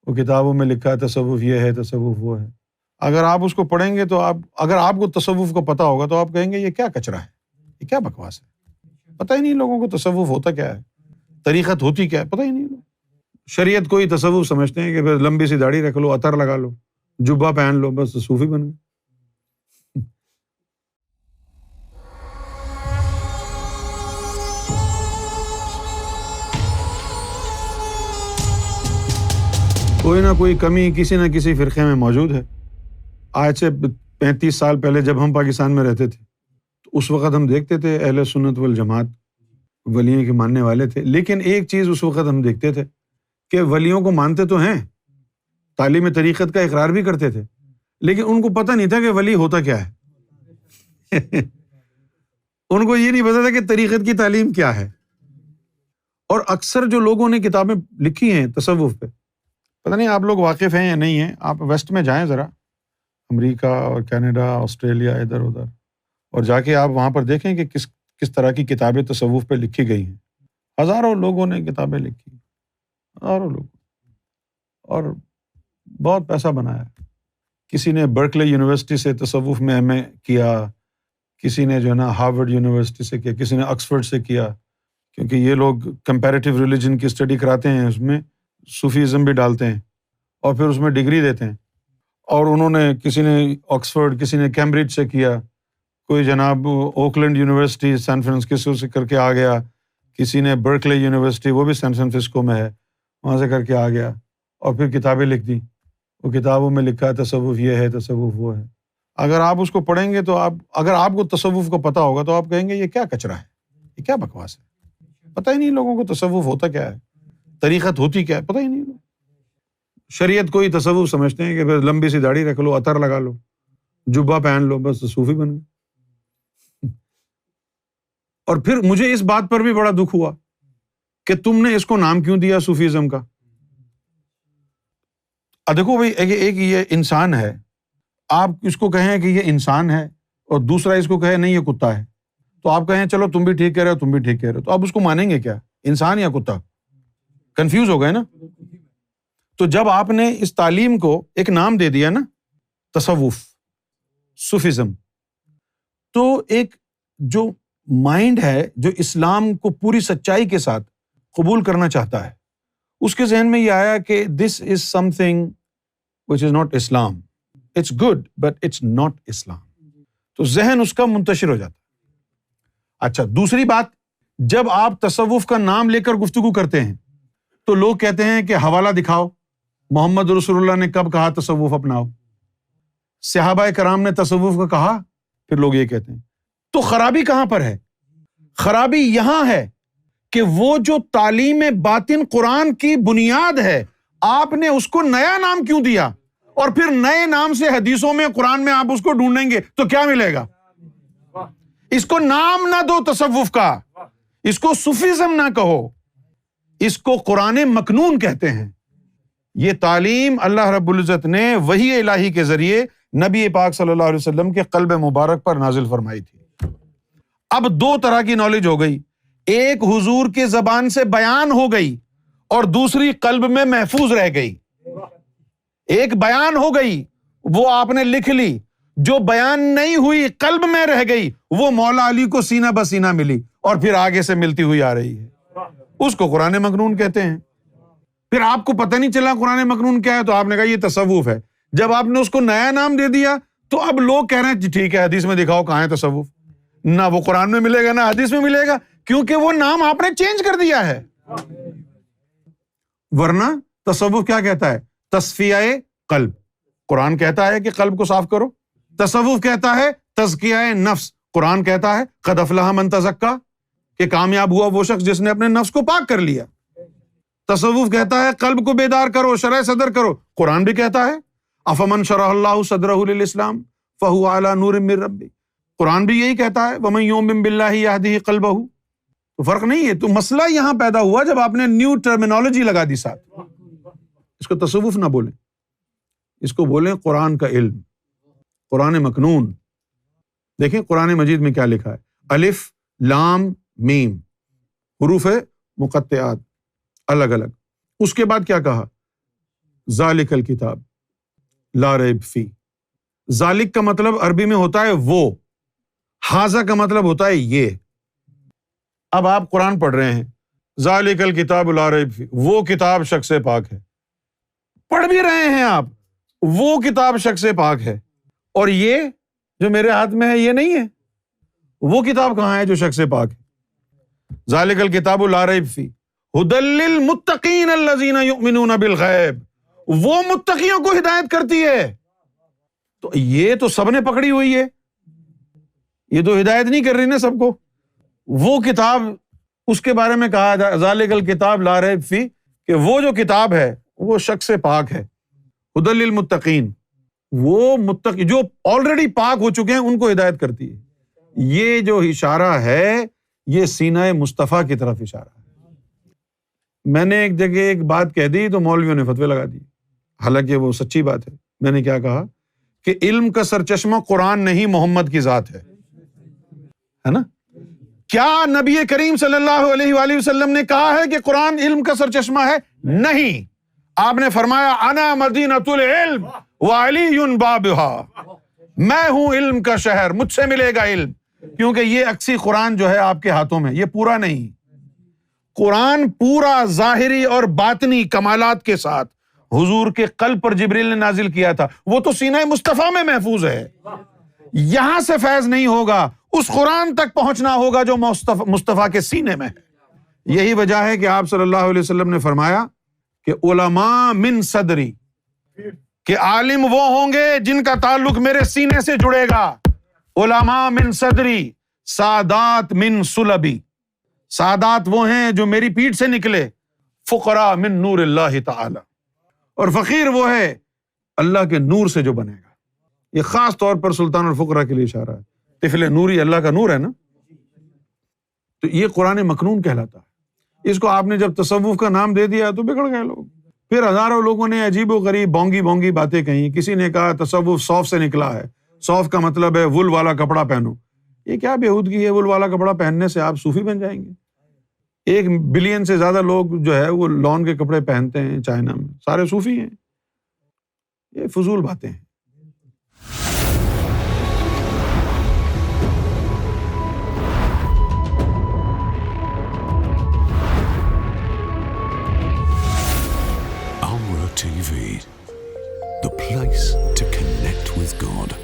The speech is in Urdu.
وہ کتابوں میں لکھا ہے تصوف یہ ہے، تصوف وہ ہے۔ اگر آپ اس کو پڑھیں گے تو اگر آپ کو تصوف کو پتہ ہوگا تو آپ کہیں گے یہ کیا کچرا ہے، یہ کیا بکواس ہے۔ پتہ ہی نہیں لوگوں کو تصوف ہوتا کیا ہے، طریقت ہوتی کیا ہے، پتہ ہی نہیں۔ شریعت کو ہی تصوف سمجھتے ہیں کہ بس لمبی سی داڑھی رکھ لو، عطر لگا لو، جبہ پہن لو، بس صوفی بن گئے۔ کوئی نہ کوئی کمی کسی نہ کسی فرقے میں موجود ہے۔ آج سے 35 سال پہلے جب ہم پاکستان میں رہتے تھے تو اس وقت ہم دیکھتے تھے اہل سنت والجماعت ولیوں کے ماننے والے تھے، لیکن ایک چیز اس وقت ہم دیکھتے تھے کہ ولیوں کو مانتے تو ہیں، تعلیم طریقت کا اقرار بھی کرتے تھے، لیکن ان کو پتہ نہیں تھا کہ ولی ہوتا کیا ہے۔ ان کو یہ نہیں پتا تھا کہ طریقت کی تعلیم کیا ہے۔ اور اکثر جو لوگوں نے کتابیں لکھی ہیں تصوف پہ، پتہ نہیں آپ لوگ واقف ہیں یا نہیں ہیں، آپ ویسٹ میں جائیں ذرا، امریکہ اور کینیڈا، آسٹریلیا، ادھر ادھر، اور جا کے آپ وہاں پر دیکھیں کہ کس طرح کی کتابیں تصوف پہ لکھی گئی ہیں۔ ہزاروں لوگوں نے کتابیں لکھی، ہزاروں لوگ، اور بہت پیسہ بنایا۔ کسی نے برکلے یونیورسٹی سے تصوف میں ایم اے کیا، کسی نے جو ہے نا ہارورڈ یونیورسٹی سے کیا، کسی نے آکسفورڈ سے کیا، کیونکہ یہ لوگ کمپیریٹیو ریلیجن کی اسٹڈی کراتے ہیں، اس میں صوفیزم بھی ڈالتے ہیں اور پھر اس میں ڈگری دیتے ہیں۔ اور انہوں نے کسی نے آکسفورڈ، کسی نے کیمبرج سے کیا، کوئی جناب اوکلینڈ یونیورسٹی سین فرانسسکو سے کر کے آ گیا، کسی نے برکلے یونیورسٹی، وہ بھی سین فرانسسکو میں ہے، وہاں سے کر کے آ گیا اور پھر کتابیں لکھ دی۔ وہ کتابوں میں لکھا ہے تصوف یہ ہے، تصوف وہ ہے۔ اگر آپ اس کو پڑھیں گے تو اگر آپ کو تصوف کو پتہ ہوگا تو آپ کہیں گے یہ کیا کچرا ہے، یہ کیا بکواس ہے۔ پتہ ہی نہیں لوگوں کو تصوف ہوتا کیا ہے، طریقت ہوتی کیا ہے، پتہ ہی نہیں۔ شریعت کو ہی تصوف سمجھتے ہیں کہ بس لمبی سی داڑھی رکھ لو، عطر لگا لو، جبہ پہن لو، بس صوفی بن گئے۔ اور پھر مجھے اس بات پر بھی بڑا دکھ ہوا کہ تم نے اس کو نام کیوں دیا صوفیزم کا۔ دیکھو بھائی، ایک یہ انسان ہے، آپ اس کو کہیں کہ یہ انسان ہے اور دوسرا اس کو کہے نہیں یہ کتا ہے، تو آپ کہیں چلو تم بھی ٹھیک کہہ رہے ہو، تم بھی ٹھیک کہہ رہے ہو، تو آپ اس کو مانیں گے کیا، انسان یا کتا؟ کنفیوز ہو گئے نا۔ تو جب آپ نے اس تعلیم کو ایک نام دے دیا نا، تصوف، صوفیزم، تو ایک جو مائنڈ ہے جو اسلام کو پوری سچائی کے ساتھ قبول کرنا چاہتا ہے، اس کے ذہن میں یہ آیا کہ this is something which is not Islam, it's good but it's not Islam, تو ذہن اس کا منتشر ہو جاتا ہے۔ اچھا، دوسری بات، جب آپ تصوف کا نام لے کر گفتگو کرتے ہیں تو لوگ کہتے ہیں کہ حوالہ دکھاؤ، محمد رسول اللہ نے کب کہا تصوف اپناؤ، صحابہ کرام نے تصوف کا کہا، پھر لوگ یہ کہتے ہیں۔ تو خرابی کہاں پر ہے؟ خرابی یہاں ہے کہ وہ جو تعلیم باطن قرآن کی بنیاد ہے، آپ نے اس کو نیا نام کیوں دیا؟ اور پھر نئے نام سے حدیثوں میں، قرآن میں آپ اس کو ڈھونڈیں گے تو کیا ملے گا؟ اس کو نام نہ دو تصوف کا، اس کو صوفیزم نہ کہو، اس کو قرآن مکنون کہتے ہیں۔ یہ تعلیم اللہ رب العزت نے وحی الہی کے ذریعے نبی پاک صلی اللہ علیہ وسلم کے قلب مبارک پر نازل فرمائی تھی۔ اب دو طرح کی نالج ہو گئی، ایک حضور کی زبان سے بیان ہو گئی اور دوسری قلب میں محفوظ رہ گئی۔ ایک بیان ہو گئی، وہ آپ نے لکھ لی، جو بیان نہیں ہوئی قلب میں رہ گئی، وہ مولا علی کو سینہ بسینہ ملی اور پھر آگے سے ملتی ہوئی آ رہی ہے، اس کو قرآن مکنون کہتے ہیں۔ پھر آپ کو پتہ نہیں چلا قرآن مکنون کیا ہے تو آپ نے کہا یہ تصوف ہے۔ جب آپ نے اس کو نیا نام دے دیا تو اب لوگ کہہ رہے ہیں ٹھیک ہے، حدیث میں دکھاؤ کہاں ہے تصوف، نہ وہ قرآن میں ملے گا نہ حدیث میں ملے گا، کیونکہ وہ نام آپ نے چینج کر دیا ہے۔ ورنہ تصوف کیا کہتا ہے؟ تصفیہ قلب، قرآن کہتا ہے کہ قلب کو صاف کرو، تصوف کہتا ہے تزکیہ نفس، قرآن کہتا ہے قد افلح من تزکا، کہ کامیاب ہوا وہ شخص جس نے اپنے نفس کو پاک کر لیا۔ تصوف کہتا ہے قلب کو بیدار کرو، شرح صدر کرو، قرآن بھی کہتا ہے افمن شرح اللہ صدرہ للاسلام فہو علی نور من ربہ، قرآن بھی یہی کہتا ہے ومن یؤمن باللہ یہدہ قلبہ۔ تو فرق نہیں ہے، تو مسئلہ یہاں پیدا ہوا جب آپ نے نیو ٹرمینالوجی لگا دی ساتھ۔ اس کو تصوف نہ بولیں، اس کو بولیں قرآن کا علم، قرآن مکنون۔ دیکھیں قرآن مجید میں کیا لکھا ہے، الف لام میم، حروف مقطعات الگ الگ۔ اس کے بعد کیا کہا؟ ذالک الکتاب لا ریب فی. ذالک کا مطلب عربی میں ہوتا ہے وہ، ھذا کا مطلب ہوتا ہے یہ. اب آپ قرآن پڑھ رہے ہیں، ذالک الکتاب لا ریب فی، وہ کتاب شک سے پاک ہے. پڑھ بھی رہے ہیں آپ، وہ کتاب شک سے پاک ہے، اور یہ جو میرے ہاتھ میں ہے یہ نہیں ہے. وہ کتاب کہاں ہے جو شک سے پاک ہے؟ ذالک الکتاب لا ریب فی ھدی للمتقین الذین یؤمنون بالغیب، وہ متقیوں کو ہدایت کرتی ہے. تو یہ تو سب نے پکڑی ہوئی ہے، یہ تو ہدایت نہیں کر رہی نا سب کو. وہ کتاب، اس کے بارے میں کہا جائے ذالک الکتاب لا ریب فی، کہ وہ جو کتاب ہے وہ شک سے پاک ہے. ھدی للمتقین، وہ متقی جو آلریڈی پاک ہو چکے ہیں ان کو ہدایت کرتی ہے. یہ جو اشارہ ہے یہ سینہ مصطفیٰ کی طرف اشارہ ہے. میں نے ایک جگہ ایک بات کہہ دی تو مولویوں نے فتوے لگا دی، حالانکہ وہ سچی بات ہے. میں نے کیا کہا کہ علم کا سرچشمہ قرآن نہیں محمد کی ذات ہے نا. کیا نبی کریم صلی اللہ علیہ وآلہ وسلم نے کہا ہے کہ قرآن علم کا سرچشمہ ہے؟ نہیں. آپ نے فرمایا انا مدینۃ العلم وعلی بابھا، میں ہوں علم کا شہر، مجھ سے ملے گا علم. کیونکہ یہ اکسی قرآن جو ہے آپ کے ہاتھوں میں، یہ پورا نہیں. قرآن پورا ظاہری اور باطنی کمالات کے ساتھ حضور کے قلب پر جبریل نے نازل کیا تھا، وہ تو سینہ مصطفیٰ میں محفوظ ہے. یہاں سے فیض نہیں ہوگا، اس قرآن تک پہنچنا ہوگا جو مصطفیٰ کے سینے میں ہے. یہی وجہ ہے کہ آپ صلی اللہ علیہ وسلم نے فرمایا کہ علماء من صدری، کہ عالم وہ ہوں گے جن کا تعلق میرے سینے سے جڑے گا. علماء من صدری سادات من صلبی، سادات وہ ہیں جو میری پیٹھ سے نکلے. فقراء من نور اللہ تعالی، اور فقیر وہ ہے اللہ کے نور سے جو بنے گا. یہ خاص طور پر سلطان الفقراء کے لیے اشارہ ہے. طفل نوری اللہ کا نور ہے نا. تو یہ قرآن مکنون کہلاتا ہے. اس کو آپ نے جب تصوف کا نام دے دیا تو بگڑ گئے لوگ. پھر ہزاروں لوگوں نے عجیب و غریب بونگی باتیں کہیں. کسی نے کہا تصوف صوف سے نکلا ہے، صوف کا مطلب ہے وول والا کپڑا پہنو. یہ کیا بےہودگی ہے؟ وول والا کپڑا پہننے سے آپ صوفی بن جائیں گے؟ 1 بلین سے زیادہ لوگ جو ہے وہ لون کے کپڑے پہنتے ہیں چائنا میں، سارے صوفی ہیں. یہ فضول باتیں ہیں. Amra TV, the place to connect with God.